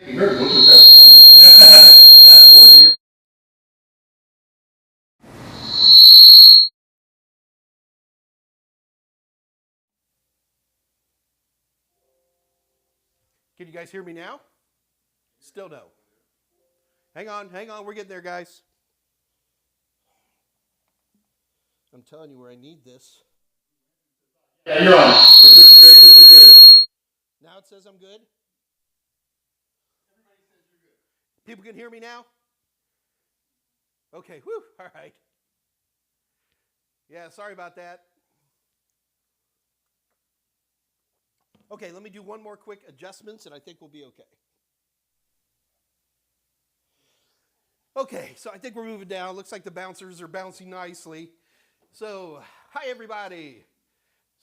Nerd, we'll just have a conversation. That's working. Can you guys hear me now? Still no. Hang on, we're getting there, guys. I'm telling you where I need this. Yeah, you're on. Chris, you're good. Now it says I'm good. People can hear me now? Okay, whew, all right. Yeah, sorry about that. Okay, let me do one more quick adjustments and I think we'll be okay. Okay, so I think we're moving down. Looks like the bouncers are bouncing nicely. So, hi everybody.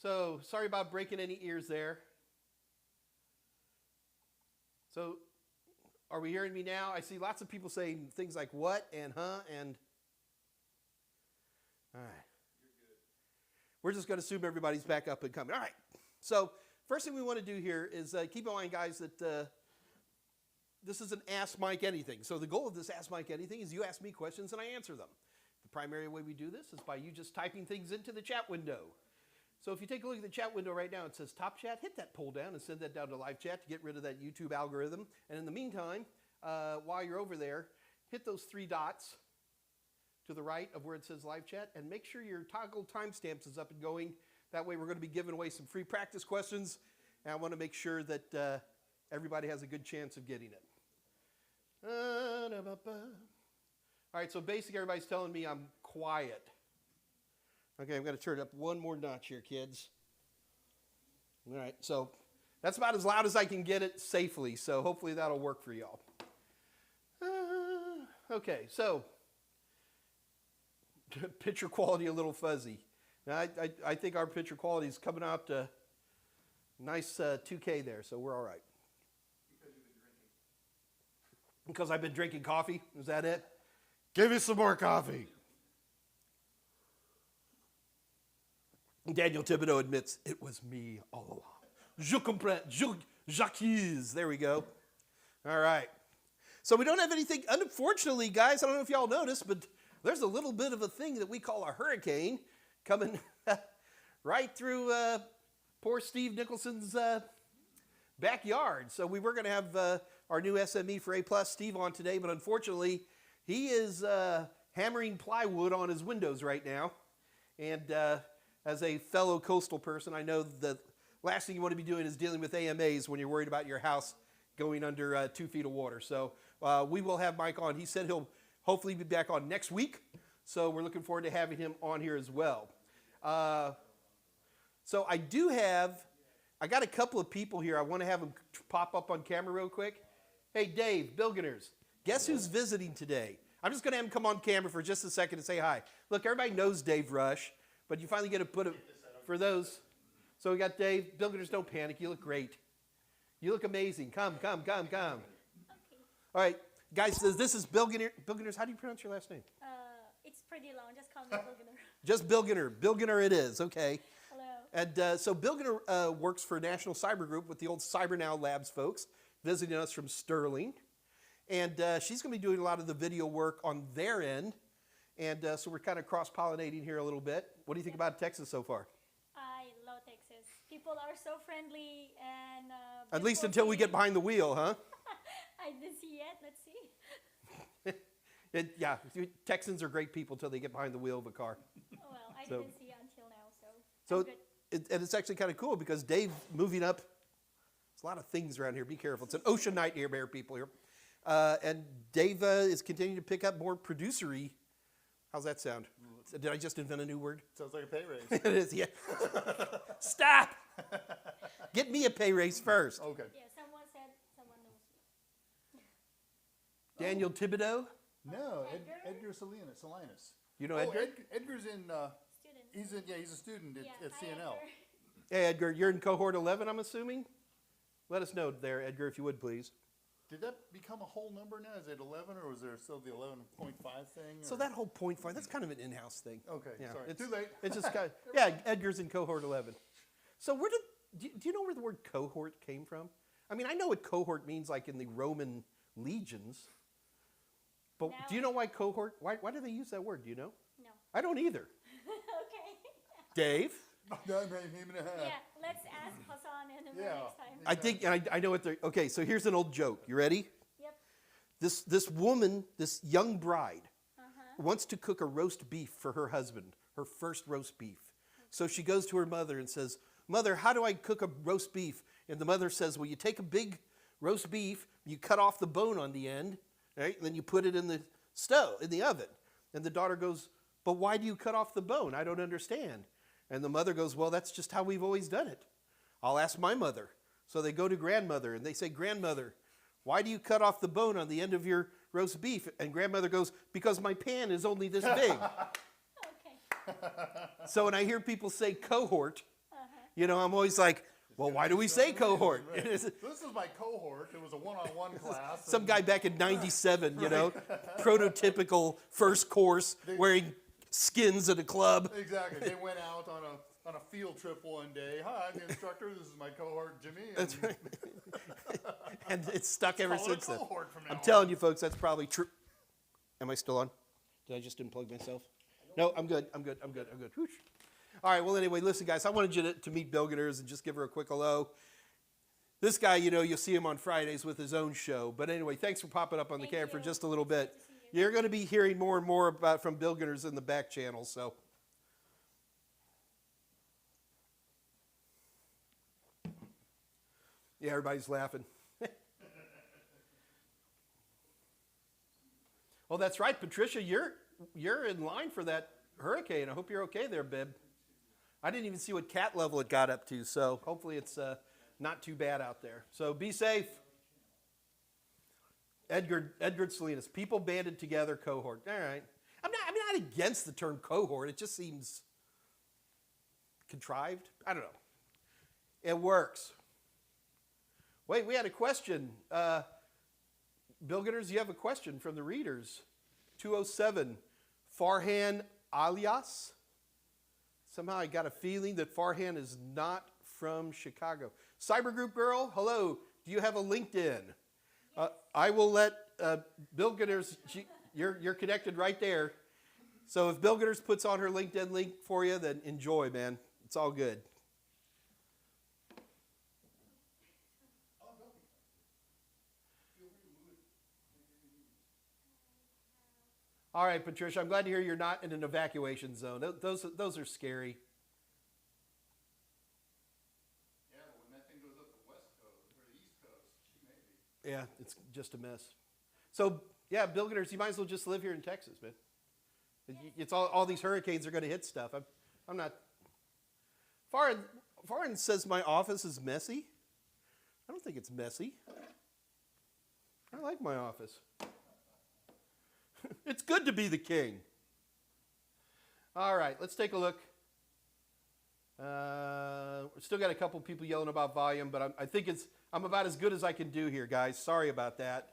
So, sorry about breaking any ears there. So, are we hearing me now? I see lots of people saying things like what and huh and. All right. We're just going to assume everybody's back up and coming. All right. So, first thing we want to do here is keep in mind, guys, that this is an Ask Mike Anything. So the goal of this Ask Mike Anything is you ask me questions and I answer them. The primary way we do this is by you just typing things into the chat window. So if you take a look at the chat window right now, it says Top Chat. Hit that pull down and send that down to live chat to get rid of that YouTube algorithm. And in the meantime, while you're over there, hit those three dots to the right of where it says live chat and make sure your toggle timestamps is up and going. That way we're going to be giving away some free practice questions. And I want to make sure that everybody has a good chance of getting it. All right, so basically everybody's telling me I'm quiet. Okay, I'm going to turn it up one more notch here, kids. All right, so that's about as loud as I can get it safely, so hopefully that'll work for y'all. Okay, so picture quality a little fuzzy. Now, I think our picture quality is coming out to nice 2K there, so we're all right. Because I've been drinking coffee? Is that it? Give me some more coffee. Daniel Thibodeau admits, it was me all along. Je comprends. Jacques. There we go. All right. So we don't have anything, unfortunately, guys, I don't know if y'all noticed, but there's a little bit of a thing that we call a hurricane coming right through poor Steve Nicholson's backyard. So we were going to have our new SME for A+, Steve, on today, but unfortunately, he is hammering plywood on his windows right now. And as a fellow coastal person, I know the last thing you want to be doing is dealing with AMAs when you're worried about your house going under 2 feet of water. So we will have Mike on. He said he'll hopefully be back on next week. So we're looking forward to having him on here as well. So I got a couple of people here. I want to have them pop up on camera real quick. Hey, Dave, Bilginurs, guess who's visiting today? I'm just going to have him come on camera for just a second and say hi. Look, everybody knows Dave Rush, but you finally get to put it for those. So we got Dave. Bilginurs, don't panic. You look great. You look amazing. Come. Okay. All right, guys, this is Bilginur. Bilginurs, how do you pronounce your last name? It's pretty long. Just call me Bilginur. Just Bilginur. Bilginur it is. Okay. Hello. And so Bilginur works for National Cyber Group with the old CyberNow Labs folks, visiting us from Sterling. And she's going to be doing a lot of the video work on their end. And so we're kind of cross-pollinating here a little bit. What do you think about Texas so far? I love Texas. People are so friendly and... At least until we get behind the wheel, huh? I didn't see yet. Let's see. Yeah, Texans are great people until they get behind the wheel of a car. Oh, well, I didn't see until now, so good. And it's actually kind of cool because Dave moving up, there's a lot of things around here. Be careful. It's an ocean nightmare, people here. And Dave is continuing to pick up more producery. How's that sound? Did I just invent a new word? Sounds like a pay raise. It is, yeah. Stop! Get me a pay raise first. Okay. Yeah, someone said someone knows me. Daniel Thibodeau? No, Edgar? Edgar Salinas. You know Edgar? Edgar's in, Student. he's a student at Hi, CNL. Edgar. Hey, Edgar, you're in cohort 11, I'm assuming? Let us know there, Edgar, if you would, please. Did that become a whole number now? Is it 11 or was there still the 11.5 thing? So that whole 0.5, that's kind of an in-house thing. Okay, Yeah, sorry. it's Too late. It's just kind of, yeah, Edgar's in cohort 11. So do you know where the word cohort came from? I mean, I know what cohort means, like in the Roman legions. But Now do you know why cohort? Why do they use that word? Do you know? No. I don't either. Okay. Dave? Yeah, let's ask Hassan and Amir Yeah. next time. I think, and I know what they're, okay, so here's an old joke. You ready? Yep. This woman, this young bride, wants to cook a roast beef for her husband, her first roast beef. So she goes to her mother and says, Mother, how do I cook a roast beef? And the mother says, well, you take a big roast beef, you cut off the bone on the end, right? And then you put it in the stove, in the oven. And the daughter goes, but why do you cut off the bone? I don't understand. And the mother goes, well, that's just how we've always done it. I'll ask my mother. So they go to grandmother and they say, Grandmother, why do you cut off the bone on the end of your roast beef? And grandmother goes, because my pan is only this big. Okay. So when I hear people say cohort, you know, I'm always like, well, why do we say cohort? Right. This is my cohort. It was a one-on-one class. Some guy back in 97, you know, prototypical first course, wearing skins at a club. Exactly. They went out on a field trip one day. Hi, I'm the instructor. This is my cohort, Jimmy. And That's right. And it's stuck ever call it a since then. cohort from now I'm on. telling you, folks, that's probably true. Am I still on? Did I just unplug myself? No, I'm good. Whoosh. All right, well, anyway, listen, guys, I wanted you to meet Bilginurs and just give her a quick hello. This guy, you know, you'll see him on Fridays with his own show. But anyway, thanks for popping up on the Thank camera for you. just a little bit. Good to see you. You're going to be hearing more and more about from Bilginurs in the back channel, so. Yeah, everybody's laughing. Oh, that's right, Patricia, you're in line for that hurricane. I hope you're okay there, Bib. I didn't even see what cat level it got up to, so hopefully it's not too bad out there. So be safe. Edgar Salinas, people banded together cohort. All right. I'm not against the term cohort. It just seems contrived. I don't know. It works. Wait, we had a question. Bilginurs, you have a question from the readers. 207, Farhan alias. Somehow I got a feeling that Farhan is not from Chicago. Cyber Group Girl, hello. Do you have a LinkedIn? I will let Bilginurs, you're connected right there. So if Bilginurs puts on her LinkedIn link for you, then enjoy, man. It's all good. All right, Patricia, I'm glad to hear you're not in an evacuation zone. Those are scary. Yeah, but when that thing goes up the west coast or the east coast, she may be. Yeah, it's just a mess. So, yeah, Bilginurs, you might as well just live here in Texas, man. It's all these hurricanes are going to hit stuff. I'm not. Farhan says my office is messy. I don't think it's messy. I like my office. It's good to be the king. All right, let's take a look. We've still got a couple people yelling about volume, but I think I'm about as good as I can do here, guys. Sorry about that.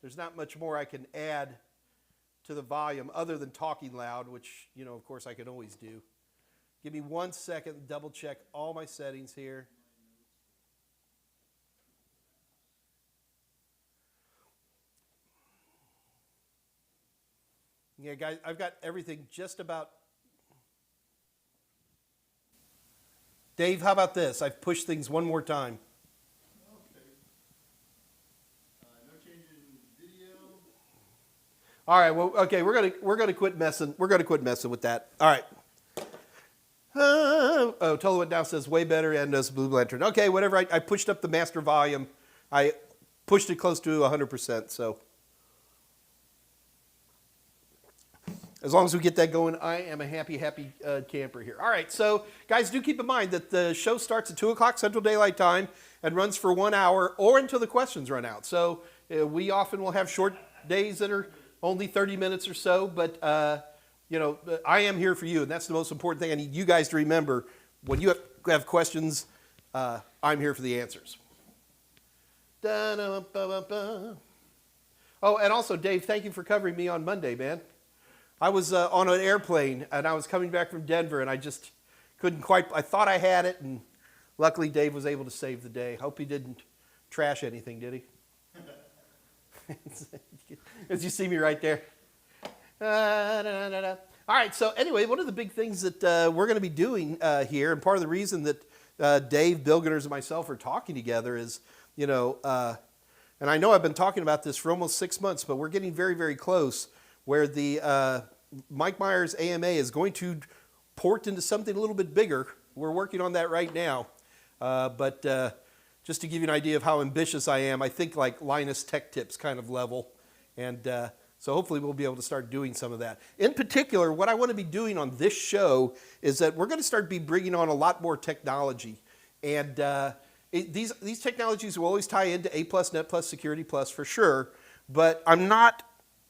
There's not much more I can add to the volume other than talking loud, which, you know, of course I can always do. Give me 1 second, double check all my settings here. Yeah, guys, I've got everything just about. Dave, how about this? I've pushed things one more time. Okay. No change in video. All right, well, okay, we're gonna quit messing. We're gonna quit messing with that. All right. Tolo now says way better and does Blue Lantern. Okay, whatever. I pushed up the master volume. I pushed it close to 100%. So as long as we get that going, I am a happy camper here. All right, so guys, do keep in mind that the show starts at 2 o'clock Central Daylight Time and runs for 1 hour or until the questions run out. So we often will have short days that are only 30 minutes or so, but you know, I am here for you, and that's the most important thing. I need you guys to remember when you have questions, I'm here for the answers. Oh, and also, Dave, thank you for covering me on Monday, man. I was on an airplane, and I was coming back from Denver, and I just couldn't quite, I thought I had it, and luckily Dave was able to save the day. Hope he didn't trash anything, did he? As you see me right there. All right, so anyway, one of the big things that we're going to be doing here, and part of the reason that Dave, Bilginur, and myself are talking together is, you know, and I know I've been talking about this for almost 6 months, but we're getting very, very close, where the Mike Meyers AMA is going to port into something a little bit bigger. We're working on that right now, but just to give you an idea of how ambitious I am, I think like Linus Tech Tips kind of level, and so hopefully we'll be able to start doing some of that. In particular, what I want to be doing on this show is that we're going to start bringing on a lot more technology, and these technologies will always tie into A+, Net+, Security+, for sure, but I'm not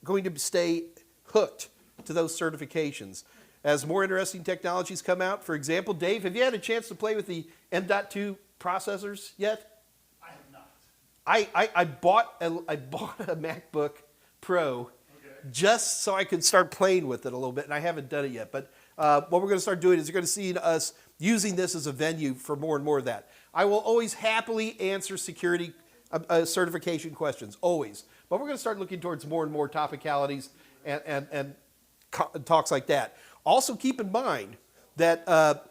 going to stay hooked to those certifications. As more interesting technologies come out, for example, Dave, have you had a chance to play with the M.2 processors yet? I have not. I bought a MacBook Pro just so I could start playing with it a little bit, and I haven't done it yet. But what we're going to start doing is you're going to see us using this as a venue for more and more of that. I will always happily answer security certification questions, always. But we're going to start looking towards more and more topicalities and talks like that. Also keep in mind that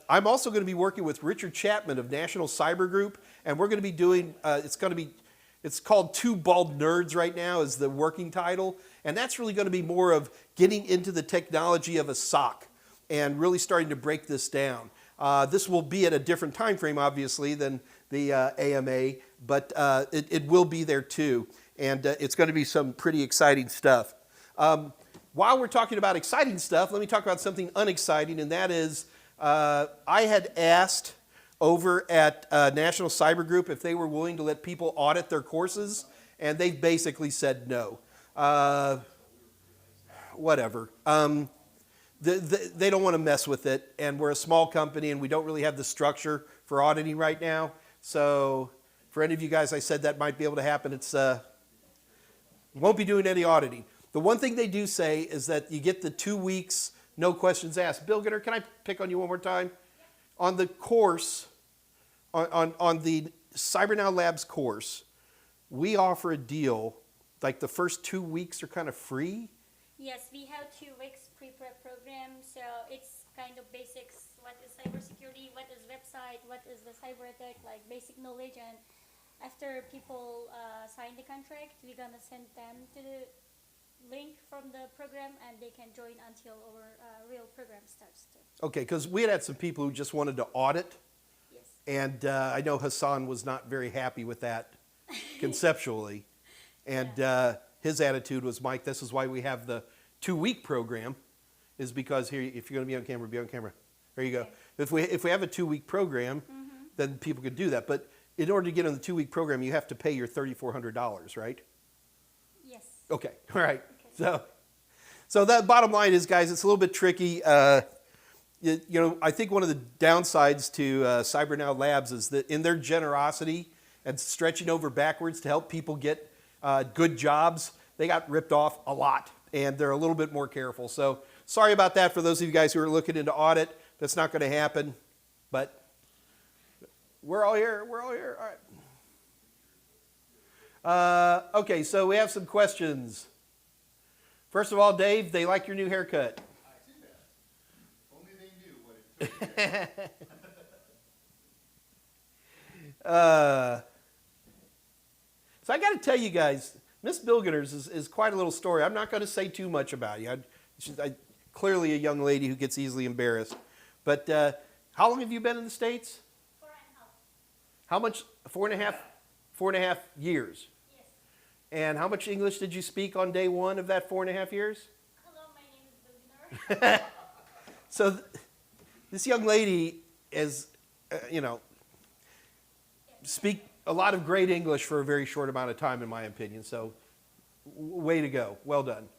I'm also going to be working with Richard Chapman of National Cyber Group, and we're going to be doing, it's called Two Bald Nerds right now is the working title, and that's really going to be more of getting into the technology of a SOC and really starting to break this down. This will be at a different time frame, obviously, than the AMA, but it will be there too, and it's going to be some pretty exciting stuff. While we're talking about exciting stuff, let me talk about something unexciting, and that is I had asked over at National Cyber Group if they were willing to let people audit their courses, and they basically said no. Whatever. They don't want to mess with it, and we're a small company, and we don't really have the structure for auditing right now. So for any of you guys I said that might be able to happen, it's won't be doing any auditing. The one thing they do say is that you get the 2 weeks, no questions asked. Bilginur, can I pick on you one more time? Yeah. On the course, on the CyberNow Labs course, we offer a deal, like the first 2 weeks are kind of free. Yes, we have 2 weeks pre-prep program, so it's kind of basics. What is cybersecurity? What is website? What is the cyber attack? Like basic knowledge. And after people sign the contract, we're gonna send them to the link from the program, and they can join until our real program starts too. Okay, because we had some people who just wanted to audit, Yes. and I know Hassan was not very happy with that conceptually, and his attitude was, Mike, this is why we have the 2 week program, is because here, if you're going to be on camera, be on camera. There you go. Okay. If we have a 2 week program, then people could do that. But in order to get on the 2 week program, you have to pay your $3,400, right? Yes. Okay, all right. Okay. So that bottom line is, guys, it's a little bit tricky. You know, I think one of the downsides to CyberNow Labs is that in their generosity and stretching over backwards to help people get good jobs, they got ripped off a lot, and they're a little bit more careful. So sorry about that for those of you guys who are looking into audit. That's not going to happen, but we're all here. We're all here. All right. Okay, so we have some questions. First of all, Dave, they like your new haircut. I see that. Only they knew what it took. So I got to tell you guys, Miss Bilginur's is quite a little story. I'm not going to say too much about you. She's clearly a young lady who gets easily embarrassed. But how long have you been in the States? 4.5. How much? 4.5? 4.5 years. Yes. And how much English did you speak on day one of that 4.5 years? Hello, my name is Bilginur. So this young lady is, speak a lot of great English for a very short amount of time, in my opinion. So way to go. Well done.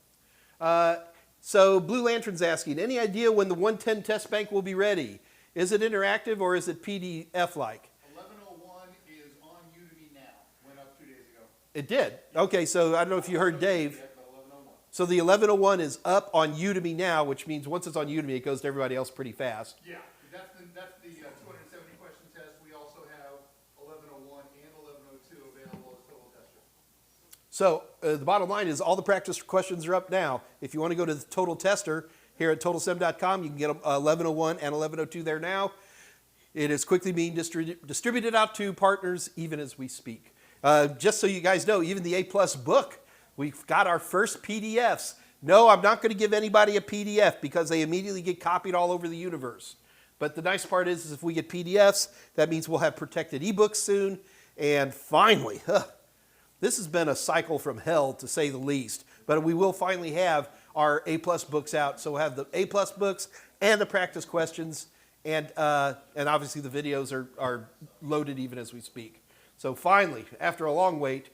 So Blue Lantern's asking, any idea when the 110 test bank will be ready? Is it interactive or is it PDF-like? 1101 is on Udemy now. Went up 2 days ago. It did? Okay, so I don't know if you heard Dave. Yeah, but 1101. So the 1101 is up on Udemy now, which means once it's on Udemy, it goes to everybody else pretty fast. Yeah, that's the 270 question test. We also have 1101 and 1102 available So the bottom line is all the practice questions are up now. If you want to go to the Total Tester here at TotalSem.com, you can get 1101 and 1102 there now. It is quickly being distributed out to partners even as we speak. Just so you guys know, even the A+ book, we've got our first PDFs. No, I'm not going to give anybody a PDF because they immediately get copied all over the universe. But the nice part is if we get PDFs, that means we'll have protected ebooks soon. And finally, this has been a cycle from hell to say the least, but we will finally have our A+ books out. So we'll have the A+ books and the practice questions, and obviously the videos are loaded even as we speak. So finally, after a long wait,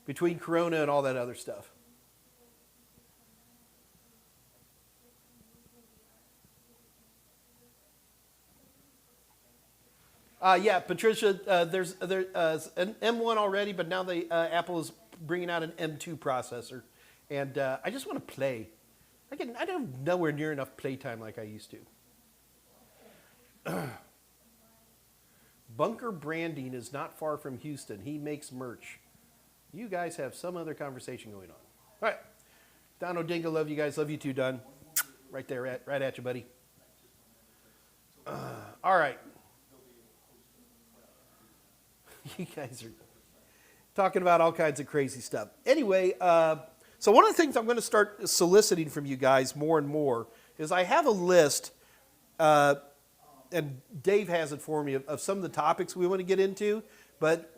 between Corona and all that other stuff. Yeah, Patricia, there's an M1 already, but now Apple is bringing out an M2 processor. And I just want to play. I don't have nowhere near enough playtime like I used to. Bunker Branding is not far from Houston. He makes merch. You guys have some other conversation going on. All right. Don Odinga, love you guys. Love you too, Don. Right there, right at you, buddy. All right. You guys are talking about all kinds of crazy stuff. Anyway, so one of the things I'm going to start soliciting from you guys more and more is I have a list, and Dave has it for me, of some of the topics we want to get into. But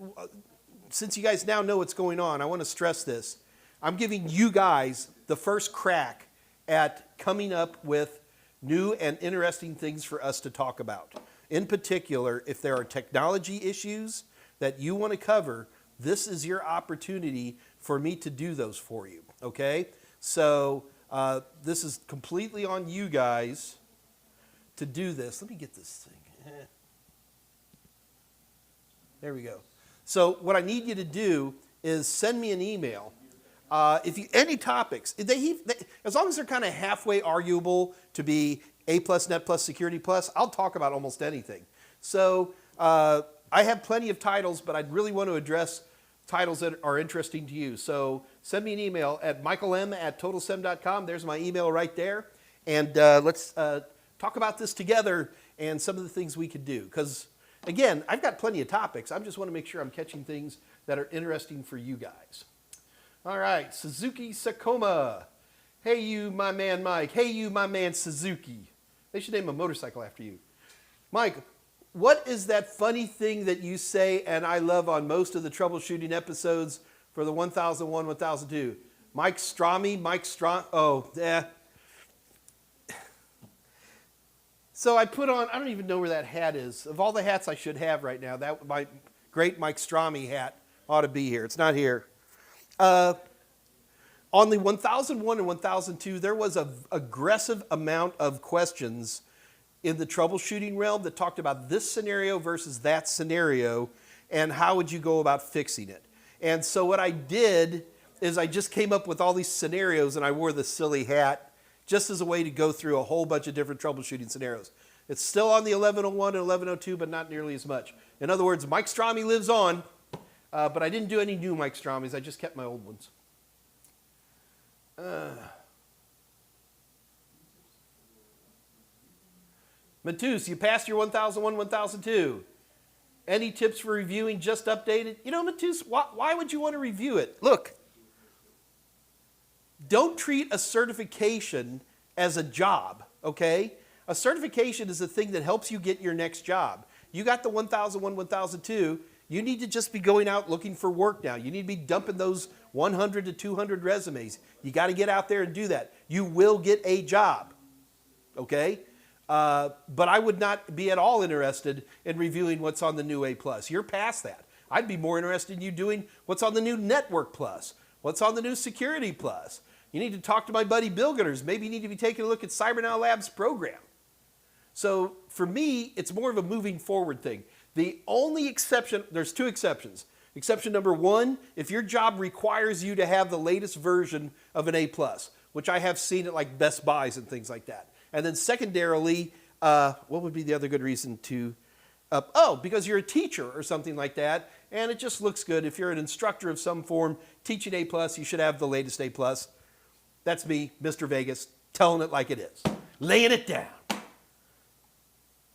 since you guys now know what's going on, I want to stress this. I'm giving you guys the first crack at coming up with new and interesting things for us to talk about. In particular, if there are technology issues that you want to cover, this is your opportunity for me to do those for you, okay? So this is completely on you guys to do this. Let me get this thing. There we go. So what I need you to do is send me an email. If you any topics, as long as they're kind of halfway arguable to be A+, Net+, Security+, I'll talk about almost anything. So I have plenty of titles, but I'd really want to address titles that are interesting to you. So send me an email at michaelm@totalsem.com. There's my email right there. And let's talk about this together and some of the things we could do. Because, again, I've got plenty of topics. I just want to make sure I'm catching things that are interesting for you guys. All right, Suzuki Sakoma. Hey, you, my man Mike. Hey, you, my man Suzuki. They should name a motorcycle after you. Mike, what is that funny thing that you say and I love on most of the troubleshooting episodes for the 1001, 1002? Mike Strom, oh, yeah. So I put on, I don't even know where that hat is. Of all the hats I should have right now, that my great Mike Stromy hat ought to be here. It's not here. On the 1001 and 1002, there was an aggressive amount of questions in the troubleshooting realm that talked about this scenario versus that scenario and how would you go about fixing it. And so what I did is I just came up with all these scenarios and I wore this silly hat just as a way to go through a whole bunch of different troubleshooting scenarios. It's still on the 1101 and 1102, but not nearly as much. In other words, Mike Stromy lives on, but I didn't do any new Mike Stromys. I just kept my old ones. Matus, you passed your 1001, 1002. Any tips for reviewing just updated? You know, Matus, why would you want to review it? Look, don't treat a certification as a job, okay? A certification is a thing that helps you get your next job. You got the 1001, 1002. You need to just be going out looking for work now. You need to be dumping those 100 to 200 resumes. You got to get out there and do that. You will get a job, okay? But I would not be at all interested in reviewing what's on the new A+. You're past that. I'd be more interested in you doing what's on the new Network Plus, what's on the new Security Plus. You need to talk to my buddy Bilginur. Maybe you need to be taking a look at CyberNow Labs program. So for me, it's more of a moving forward thing. The only exception, there's two exceptions. Exception number one, if your job requires you to have the latest version of an A+, which I have seen at like Best Buys and things like that. And then secondarily, what would be the other good reason to, because you're a teacher or something like that, and it just looks good. If you're an instructor of some form, teaching A+, you should have the latest A+. That's me, Mr. Vegas, telling it like it is. Laying it down.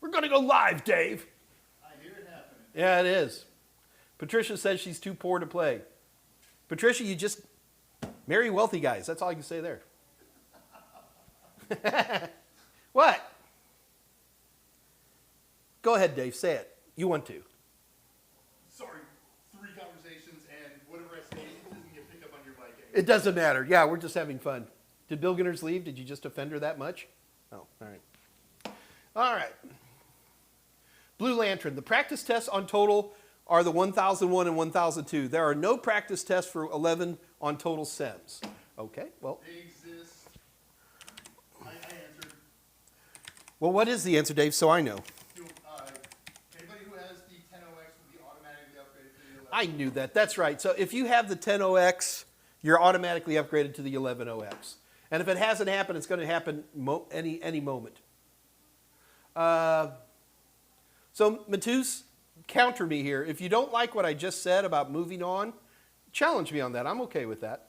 We're going to go live, Dave. I hear it happening. Yeah, it is. Patricia says she's too poor to play. Patricia, you just marry wealthy guys. That's all I can say there. What? Go ahead, Dave. Say it. You want to. Sorry, 3 conversations and whatever I say doesn't get picked up on your mic. It doesn't matter. Yeah, we're just having fun. Did Bilginur's leave? Did you just offend her that much? Oh, all right. All right. Blue Lantern. The practice tests on Total are the 1001 and 1002. There are no practice tests for 11 on Total SEMS. Okay, well. They exist. I answered. Well, what is the answer, Dave, so I know? Anybody who has the 10OX will be automatically upgraded to the 11. I knew that. That's right. So if you have the 10OX, you're automatically upgraded to the 11OX. And if it hasn't happened, it's going to happen any moment. So Matus, counter me here. If you don't like what I just said about moving on, challenge me on that. I'm okay with that.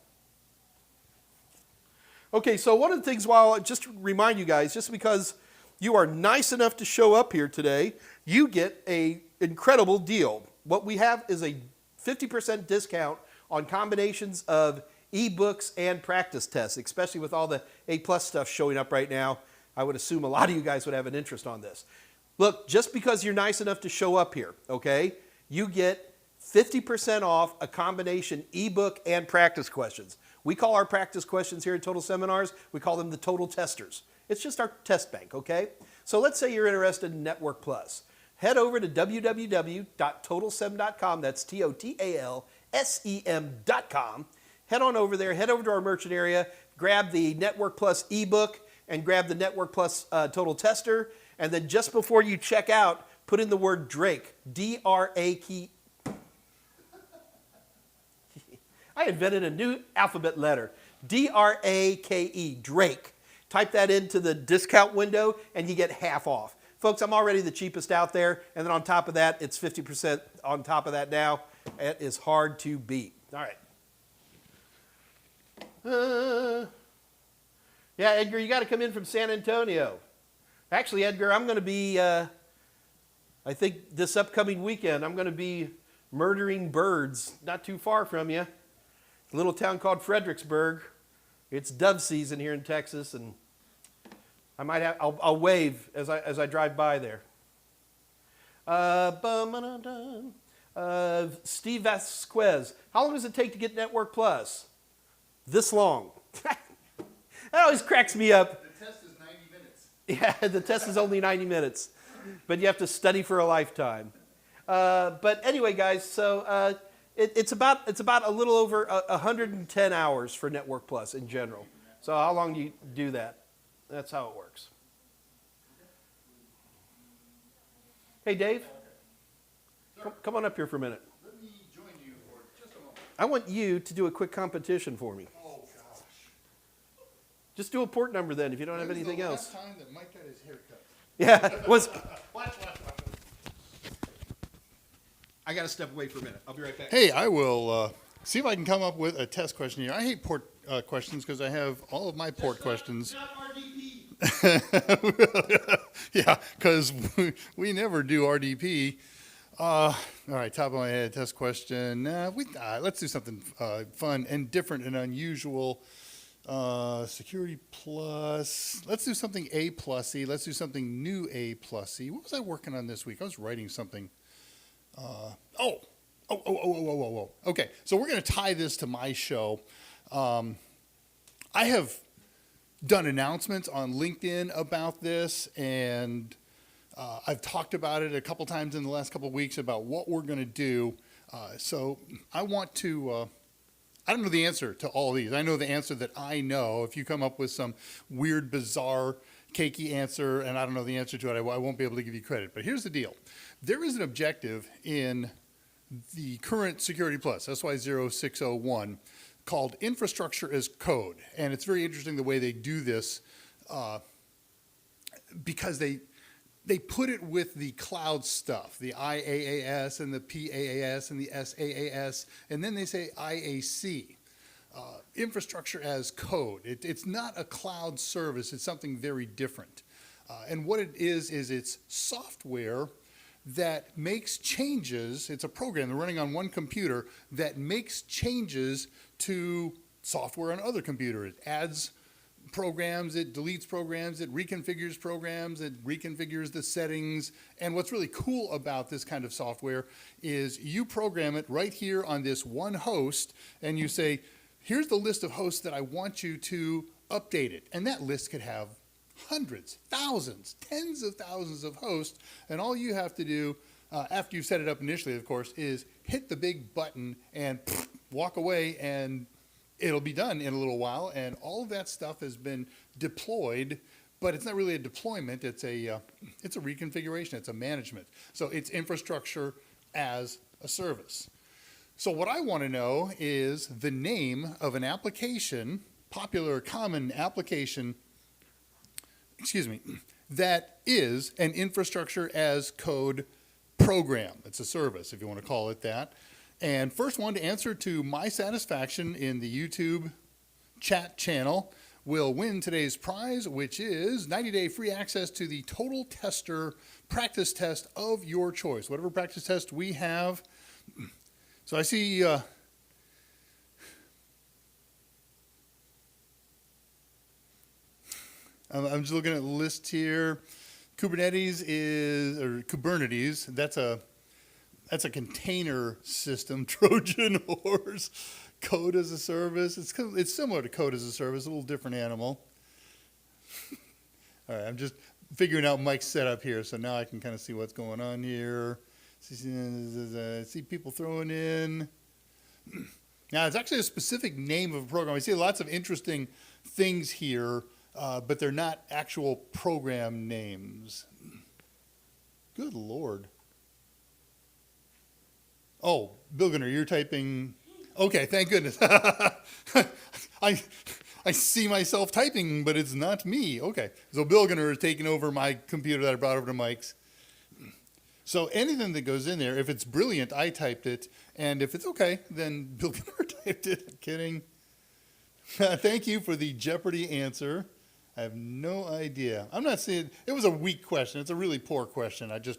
Okay, so one of the things, just to remind you guys, just because you are nice enough to show up here today, you get an incredible deal. What we have is a 50% discount on combinations of ebooks and practice tests, especially with all the A+ stuff showing up right now. I would assume a lot of you guys would have an interest on this. Look, just because you're nice enough to show up here, okay, you get 50% off a combination ebook and practice questions. We call our practice questions here at Total Seminars, we call them the Total Testers. It's just our test bank, okay? So let's say you're interested in Network Plus. Head over to www.totalsem.com, that's TOTALSEM.com. Head on over there, head over to our merchant area, grab the Network Plus ebook, and grab the Network Plus Total Tester, and then just before you check out, put in the word Drake, D-R-A-K. I invented a new alphabet letter, D-R-A-K-E, Drake. Type that into the discount window, and you get half off. Folks, I'm already the cheapest out there, and then on top of that, it's 50% on top of that now. It is hard to beat. All right. Yeah, Edgar, you got to come in from San Antonio. Actually, Edgar, I'm going to be, I think this upcoming weekend, I'm going to be murdering birds not too far from you. A little town called Fredericksburg. It's dove season here in Texas, and I might have, I'll wave as I drive by there. Steve Vasquez, how long does it take to get Network Plus? This long. That always cracks me up. The test is 90 minutes. Yeah, the test is only 90 minutes, but you have to study for a lifetime. But anyway, guys, so it's about a little over 110 hours for Network Plus in general. So how long do you do that? That's how it works. Hey, Dave, come on up here for a minute. Let me join you for just a moment. I want you to do a quick competition for me. Oh, gosh. Just do a port number then if you don't have When was anything the else. last time that Mike got his hair cut? Yeah, was. Watch. I got to step away for a minute. I'll be right back. Hey, I will see if I can come up with a test question here. I hate port questions because I have all of my port questions. Not RDP. Yeah, because we never do RDP. All right, top of my head, test question. Let's do something fun and different and unusual. Security Plus. Let's do something A plus-y. Let's do something new A plus-y. What was I working on this week? I was writing something. Okay, so we're going to tie this to my show. I have done announcements on LinkedIn about this, and I've talked about it a couple times in the last couple of weeks about what we're going to do. So I want to, I don't know the answer to all these. I know the answer that I know. If you come up with some weird, bizarre, cakey answer, and I don't know the answer to it, I won't be able to give you credit. But here's the deal. There is an objective in the current Security Plus, SY0601, called Infrastructure as Code. And it's very interesting the way they do this because they put it with the cloud stuff, the IaaS and the PaaS and the SaaS, and then they say IAC, infrastructure as code. It's not a cloud service, it's something very different. And what it is it's software that makes changes. It's a program they're running on one computer that makes changes to software on other computers. It adds programs, it deletes programs, it reconfigures programs, it reconfigures the settings. And what's really cool about this kind of software is you program it right here on this one host, and you say, here's the list of hosts that I want you to update it. And that list could have hundreds, thousands, tens of thousands of hosts, and all you have to do after you set it up initially, of course, is hit the big button and walk away, and it'll be done in a little while, and all of that stuff has been deployed, but it's not really a deployment, it's a reconfiguration, it's a management. So it's infrastructure as a service. So what I want to know is the name of an application, popular, common application, that is an infrastructure as code program. It's a service, if you want to call it that. And first one to answer to my satisfaction in the YouTube chat channel will win today's prize, which is 90-day free access to the TotalTester practice test of your choice, whatever practice test we have. So I see I'm just looking at the list here. Kubernetes, that's a container system. Trojan horse, code as a service. It's similar to code as a service, a little different animal. All right, I'm just figuring out Mike's setup here, so now I can kind of see what's going on here. See people throwing in. Now, it's actually a specific name of a program. I see lots of interesting things here, but they're not actual program names. Good Lord. Oh, Bilginur, you're typing. Okay, thank goodness. I see myself typing, but it's not me. Okay, so Bilginur is taking over my computer that I brought over to Mike's. So anything that goes in there, if it's brilliant, I typed it, and if it's okay, then Bilginur typed it. I'm kidding. Thank you for the Jeopardy answer. I have no idea. I'm not saying it was a weak question. It's a really poor question. It's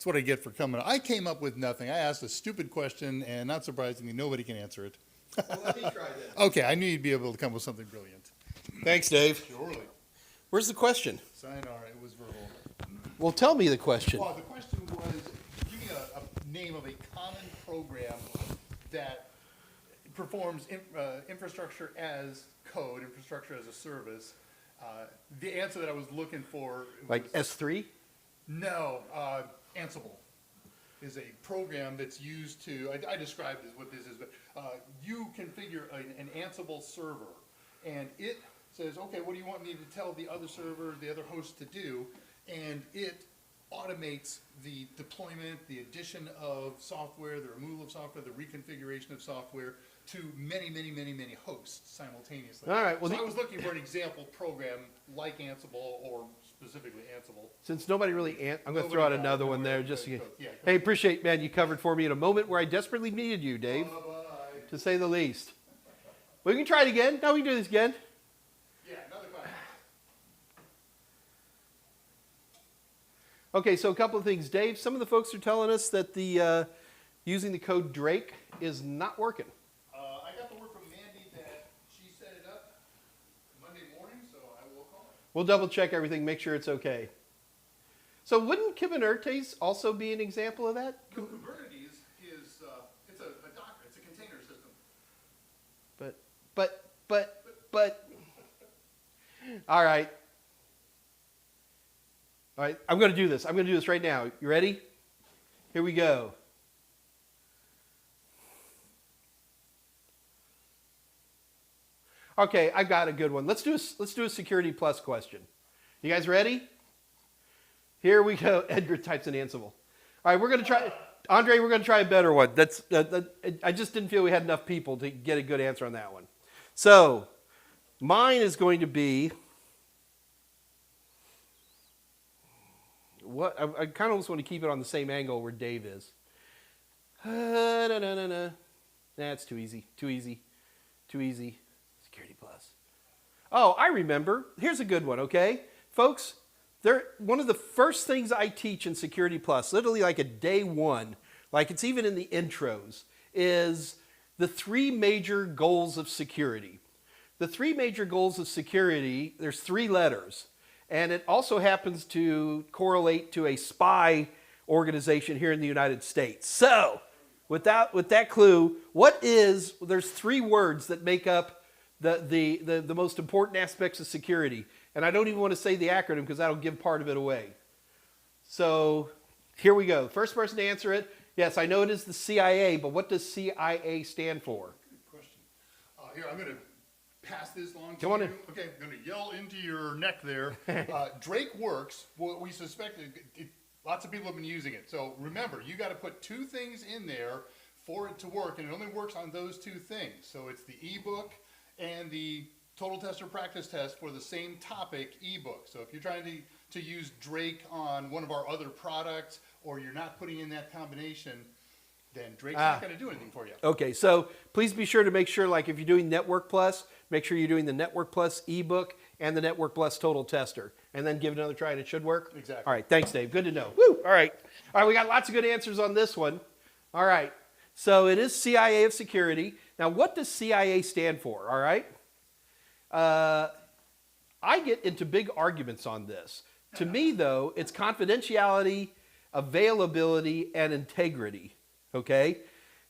what I get for coming. I came up with nothing. I asked a stupid question, and not surprisingly, nobody can answer it. Well, let me try this. Okay, I knew you'd be able to come with something brilliant. Thanks, Dave. Surely. Where's the question? Sayonara, it was verbal. Well, tell me the question. Well, the question was, give me a name of a common program that performs infrastructure as code, infrastructure as a service. The answer that I was looking for Like was, S3? No, Ansible is a program that's used to, I described what this is, but you configure an Ansible server, and it says, okay, what do you want me to tell the other server, the other host to do? And it automates the deployment, the addition of software, the removal of software, the reconfiguration of software to many, many, many, many hosts simultaneously. All right, well, so I was looking for an example program like Ansible, or specifically Ansible. Since nobody really, I'm going to throw out another one there just to get. Yeah, Hey, appreciate, man, you covered for me in a moment where I desperately needed you, Dave, Bye-bye. to say the least. We can try it again. No, we can do this again. Yeah, another question. Okay, so a couple of things. Dave, some of the folks are telling us that the using the code Drake is not working. I got the word from Mandy that she set it up Monday morning, so I will call her. We'll double check everything, make sure it's okay. So wouldn't Kubernetes also be an example of that? No, Kubernetes is it's a Docker, it's a container system. But. All right. All right, I'm going to do this. I'm going to do this right now. You ready? Here we go. Okay, I got a good one. Let's do a security plus question. You guys ready? Here we go. Edgar types in Ansible. All right, we're going to try. Andre, we're going to try a better one. I just didn't feel we had enough people to get a good answer on that one. So, mine is going to be. what I kind of almost want to keep it on the same angle where Dave is. No. That's too easy. Too easy. Security Plus. Oh, I remember. Here's a good one, okay? Folks, one of the first things I teach in Security Plus, literally like a day one, like it's even in the intros, is the 3 major goals of security. The 3 major goals of security, there's 3 letters. And it also happens to correlate to a spy organization here in the United States. So, with that clue, there's 3 words that make up the most important aspects of security. And I don't even want to say the acronym because that'll give part of it away. So, here we go. First person to answer it. Yes, I know it is the CIA, but what does CIA stand for? Good question. Here, I'm going to pass this along to Come on you. in. Okay, I'm going to yell into your neck there. Drake works. Well, we suspect lots of people have been using it. So remember, you got to put 2 things in there for it to work, and it only works on those 2 things. So it's the ebook and the Total Tester Practice Test for the same topic ebook. So if you're trying to use Drake on one of our other products, or you're not putting in that combination, then Drake's not going to do anything for you. Okay, so please be sure to make sure, like if you're doing Network Plus, make sure you're doing the Network Plus ebook and the Network Plus Total Tester, and then give it another try, and it should work. Exactly. All right, thanks, Dave. Good to know. Woo! All right, we got lots of good answers on this one. All right, so it is CIA of security. Now, what does CIA stand for? All right, I get into big arguments on this. To me, though, it's confidentiality, availability, and integrity. Okay?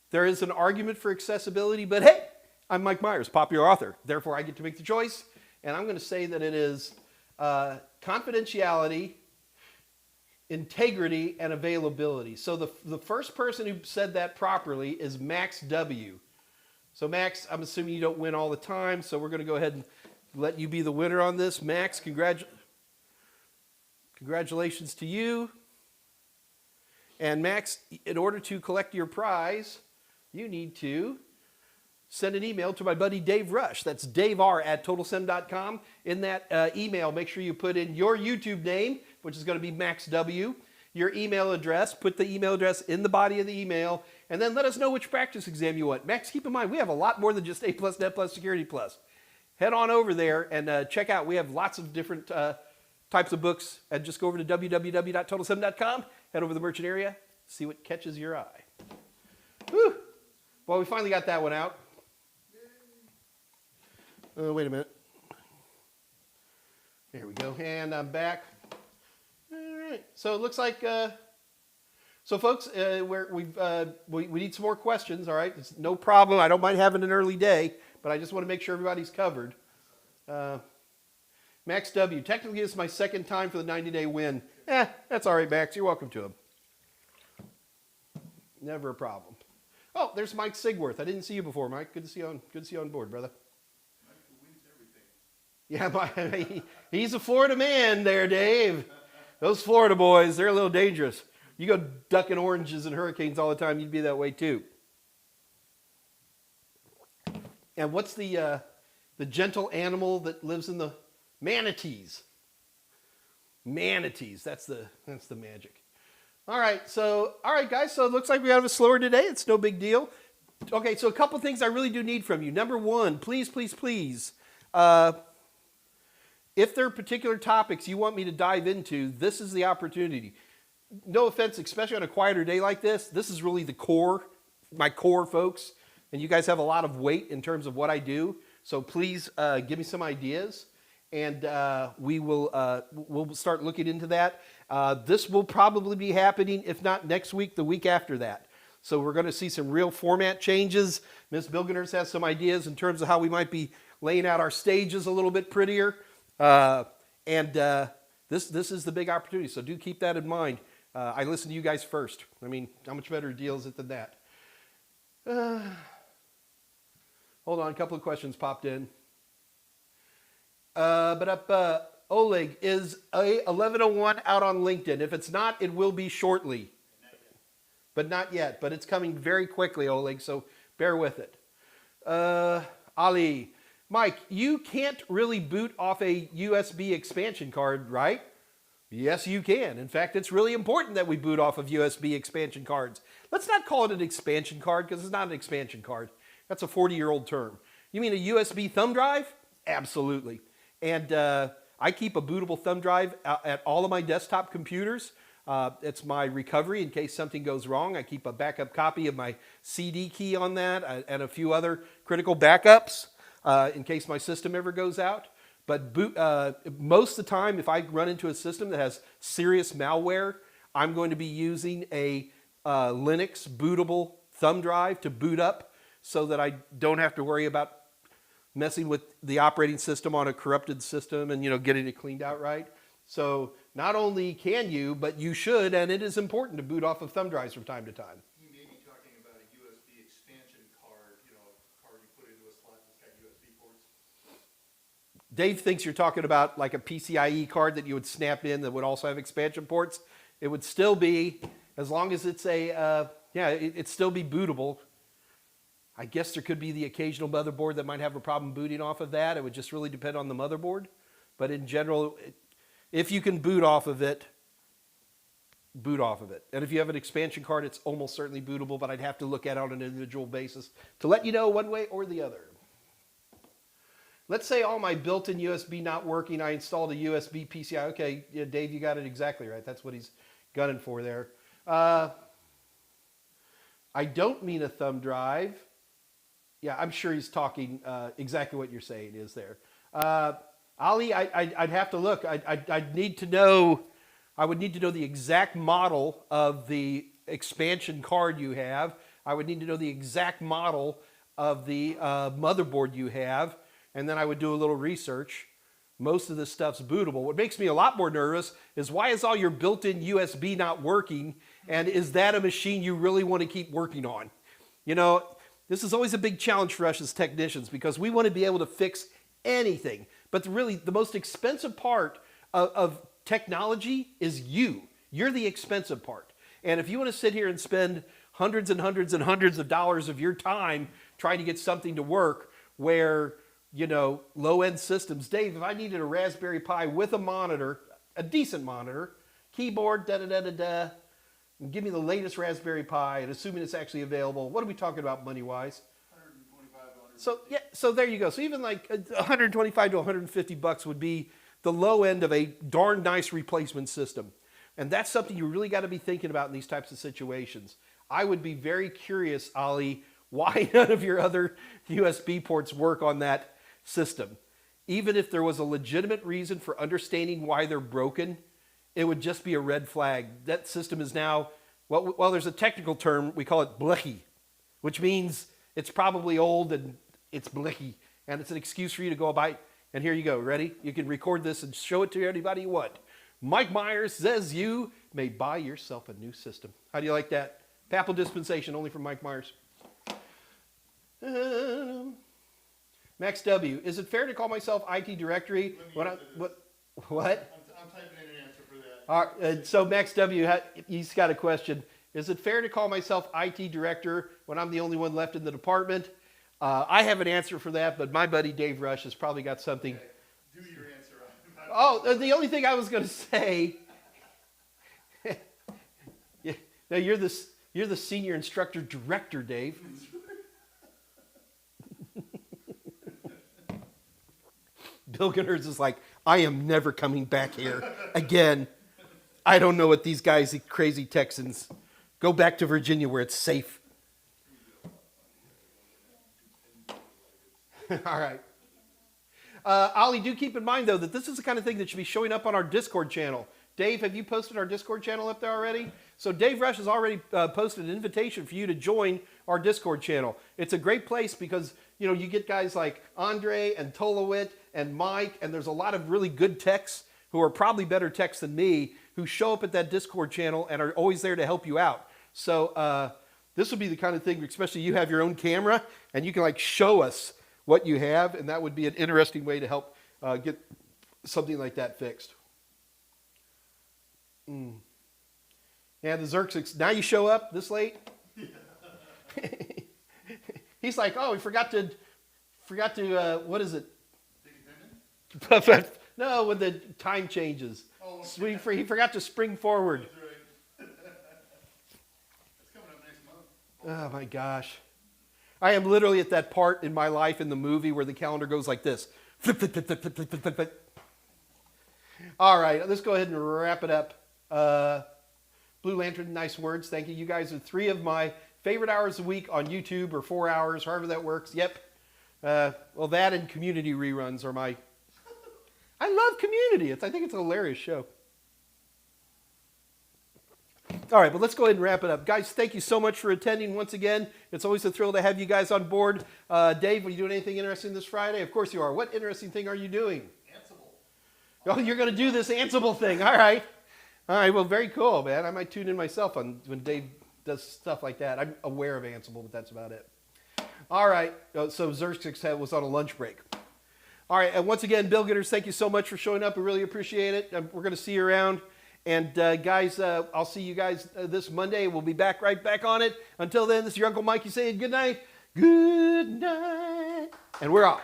There is an argument for accessibility, but hey, I'm Mike Meyers, popular author. Therefore, I get to make the choice, and I'm going to say that it is confidentiality, integrity, and availability. So the first person who said that properly is Max W. So Max, I'm assuming you don't win all the time, so we're going to go ahead and let you be the winner on this. Max, congratulations to you. And Max, in order to collect your prize, you need to send an email to my buddy Dave Rush. That's daver@totalsem.com. In that email, make sure you put in your YouTube name, which is going to be Max W, your email address, put the email address in the body of the email, and then let us know which practice exam you want. Max, keep in mind, we have a lot more than just A+, Net+, Security Plus. Head on over there and check out. We have lots of different types of books. And just go over to www.totalsem.com, head over to the merchant area, see what catches your eye. Whew. Well, we finally got that one out. Wait a minute. There we go. And I'm back. All right. So it looks like, so folks, we need some more questions, all right? It's no problem. I don't mind having an early day, but I just want to make sure everybody's covered. Max W. Technically, this is my second time for the 90-day win. That's all right, Max. You're welcome to him. Never a problem. Oh, there's Mike Sigworth. I didn't see you before, Mike. Good to see you on board, brother. Mike wins everything. Yeah, he's a Florida man there, Dave. Those Florida boys, they're a little dangerous. You go ducking oranges and hurricanes all the time, you'd be that way too. And what's the gentle animal that lives in the manatees? Manatees, that's the magic. All right, guys, so it looks like we have a slower today. It's no big deal. Okay, so a couple things I really do need from you. Number one, please, if there are particular topics you want me to dive into, this is the opportunity. No offense, especially on a quieter day like this, this is really the core, my core, folks. And you guys have a lot of weight in terms of what I do. So please give me some ideas, and we'll start looking into that. This will probably be happening, if not next week, the week after that. So we're going to see some real format changes. Ms. Bilginur has some ideas in terms of how we might be laying out our stages a little bit prettier. This is the big opportunity, so do keep that in mind. I listen to you guys first. I mean, how much better a deal is it than that? Hold on, a couple of questions popped in. Oleg, is A1101 out on LinkedIn? If it's not, it will be shortly. But not yet. But it's coming very quickly, Oleg, so bear with it. Ali, Mike, you can't really boot off a USB expansion card, right? Yes, you can. In fact, it's really important that we boot off of USB expansion cards. Let's not call it an expansion card because it's not an expansion card. That's a 40-year-old term. You mean a USB thumb drive? Absolutely. And I keep a bootable thumb drive at all of my desktop computers. It's my recovery in case something goes wrong. I keep a backup copy of my CD key on that and a few other critical backups in case my system ever goes out. But most of the time, if I run into a system that has serious malware, I'm going to be using a Linux bootable thumb drive to boot up so that I don't have to worry about messing with the operating system on a corrupted system and, getting it cleaned out right. So not only can you, but you should, and it is important to boot off of thumb drives from time to time. You may be talking about a USB expansion card, a card you put into a slot that's got USB ports. Dave thinks you're talking about like a PCIe card that you would snap in that would also have expansion ports. It would still be, as long as it's it'd still be bootable. I guess there could be the occasional motherboard that might have a problem booting off of that. It would just really depend on the motherboard. But in general, if you can boot off of it, boot off of it. And if you have an expansion card, it's almost certainly bootable, but I'd have to look at it on an individual basis to let you know one way or the other. Let's say all my built-in USB not working, I installed a USB PCI. Okay, yeah, Dave, you got it exactly right. That's what he's gunning for there. I don't mean a thumb drive. Yeah, I'm sure he's talking exactly what you're saying is there. Ali, I'd have to look. I'd need to know. I would need to know the exact model of the expansion card you have. I would need to know the exact model of the motherboard you have, and then I would do a little research. Most of this stuff's bootable. What makes me a lot more nervous is why is all your built-in USB not working, and is that a machine you really want to keep working on? This is always a big challenge for us as technicians because we want to be able to fix anything. But really, the most expensive part of technology is you. You're the expensive part. And if you want to sit here and spend hundreds and hundreds and hundreds of dollars of your time trying to get something to work where, low-end systems. Dave, if I needed a Raspberry Pi with a monitor, a decent monitor, keyboard, da-da-da-da-da, and give me the latest Raspberry Pi, and assuming it's actually available, what are we talking about money-wise? 125 So there you go. So even like 125 to 150 bucks would be the low end of a darn nice replacement system. And that's something you really got to be thinking about in these types of situations. I would be very curious, Ali, why none of your other USB ports work on that system. Even if there was a legitimate reason for understanding why they're broken, it would just be a red flag. That system is now, well, there's a technical term, we call it blecky, which means it's probably old and it's blecky, and it's an excuse for you to go by. And here you go, ready? You can record this and show it to anybody you want. Mike Meyers says you may buy yourself a new system. How do you like that? Papal dispensation only from Mike Meyers. Max W, is it fair to call myself IT Directory? What? I'm typing in an answer for that. All right, so Max W, he's got a question. Is it fair to call myself IT Director when I'm the only one left in the department? I have an answer for that, but my buddy Dave Rush has probably got something. Okay. Do your answer. Oh, the only thing I was going to say, now you're the senior instructor director, Dave. Bilginur is like, I am never coming back here again. I don't know what these guys, the crazy Texans. Go back to Virginia where it's safe. All right. Ollie, do keep in mind, though, that this is the kind of thing that should be showing up on our Discord channel. Dave, have you posted our Discord channel up there already? So Dave Rush has already posted an invitation for you to join our Discord channel. It's a great place because, you get guys like Andre and Tolowit and Mike, and there's a lot of really good techs who are probably better techs than me who show up at that Discord channel and are always there to help you out. So this would be the kind of thing, especially you have your own camera, and you can show us what you have, and that would be an interesting way to help get something like that fixed. Yeah, the Xerxes. Now you show up this late? He's like, oh, we forgot to, what is it? No, when the time changes. Oh, He forgot to spring forward. That's right. It's coming up next month. Oh my gosh. I am literally at that part in my life in the movie where the calendar goes like this. Flip, flip, flip, flip, flip, flip, flip, flip. All right, let's go ahead and wrap it up. Blue Lantern, nice words. Thank you. You guys are 3 of my favorite hours a week on YouTube, or 4 hours, however that works. Yep. Well, that and community reruns are my... I love Community. I think it's a hilarious show. All right, but let's go ahead and wrap it up. Guys, thank you so much for attending once again. It's always a thrill to have you guys on board. Dave, are you doing anything interesting this Friday? Of course you are. What interesting thing are you doing? Ansible. Oh, you're going to do this Ansible thing. All right. All right, well, very cool, man. I might tune in myself on when Dave does stuff like that. I'm aware of Ansible, but that's about it. All right, so Xerxes was on a lunch break. All right, and once again, Bilginers, thank you so much for showing up. We really appreciate it. We're going to see you around. And guys, I'll see you guys this Monday. We'll be right back on it. Until then, this is your Uncle Mikey saying good night. Good night. And we're off.